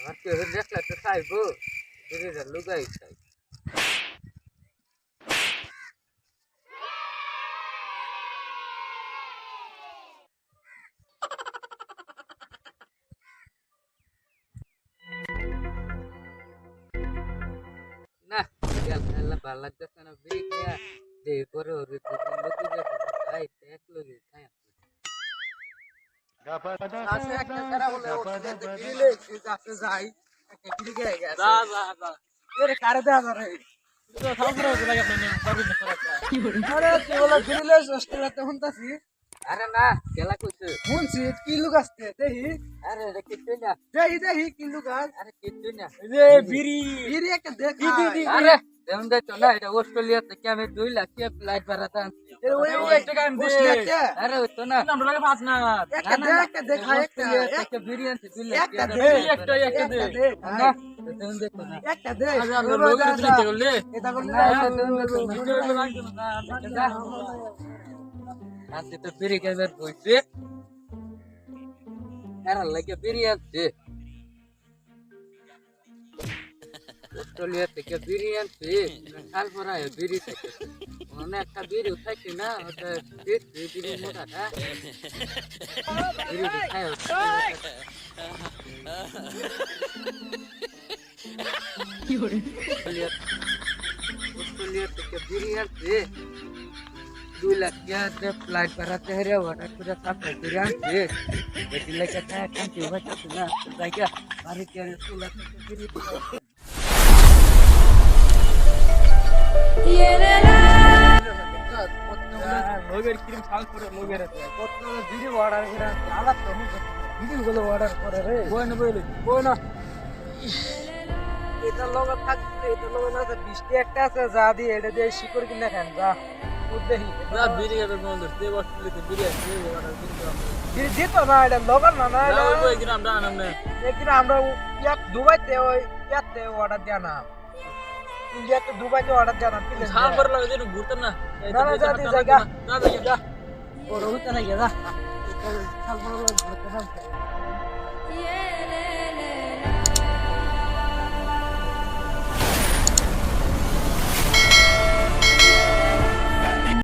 আমার কেউ দেখলে তো চাইবো বিড়িটা লুকাই চাই না খেলা ভালো লাগতেছে না বিড়ি খেয়া যে পরে ওর লুকিয়ে খাই এক লগে খাই আছে একটা সারা বলে বিড়িলে যাচ্ছে যাই একটা বিড়ি খেয়ে গেছে যা যা যা এরে কারে দেয়া ধরে তো সামনে হতে লাগে আপনি পারবেন না করা কি বলে আরে তুই বলে বিড়িলে সস্তে হুনতাছি আরে না খেলা কইছে শুনছি কি লুক আসছে দেখি আরে এটা কিচ্ছু না দেখি কি লুক আরে কিচ্ছু না রে বিড়ি বিড়ি একটা দেখ আরে দেন দে তো না এটা অস্ট্রেলিয়া থেকে আমি 2 লাখ কে ফ্লাইট ভাড়াটা আনছি ওই টাকা আমি দে আরে ওই তো না আমরা লাগে 5 না একটা দেখা একটা বিড়ি আনছি 2 লাখ একটা দে একটা দে না দেন দে তো না একটা দে আরে আমরা লোক দিতে বললে এটা করলে না আজকে তো বিড়ি খাইবার বইছে আর লাগে বিড়ি আছে অস্ট্রেলিয়া থেকে বিড়ি আনছে কাল পরা বিড়ি থেকে মানে একটা বিড়ি উঠাইছি না ওটা বিড়ি মোটাটা বিড়ি খাই অস্ট্রেলিয়া থেকে বিড়ি আনছে 2 লাখ के फ्लाइट कराते हैं रे वाटर पूरा साफ कर आनছে बेटी लेके खाया कांची बच्चा ना जाके बारी के 2 लाख के बिरी ये रे ला लोगेर क्रीम साल করে লোগের কত বিড়ি অর্ডার করে আলা তো বিড়ি গুলো অর্ডার করে রে বই না এটা লোক থাকতে এটা লোক না 20 টি একটা আছে যা দিয়ে এটা দিয়ে শিকড় কিনা খান যা দেখি না বিড়ি খাবে কোন দে বসলে বিড়ি আছে বিড়ি দিত না এটা লগর না না ওই গ্রাম দা নামনে একদিন আমরা এক দুবাইতে ওই ইয়াতে অর্ডার দেয়া না ইন্ডিয়াতে দুবাইতে অর্ডার দেয়া না প্লিজ ছাল পর লাগে যেন ঘুরতে না না যা দি জায়গা যা যা ও রহুত না গেলা ছাল পর লাগে ঘুরতে না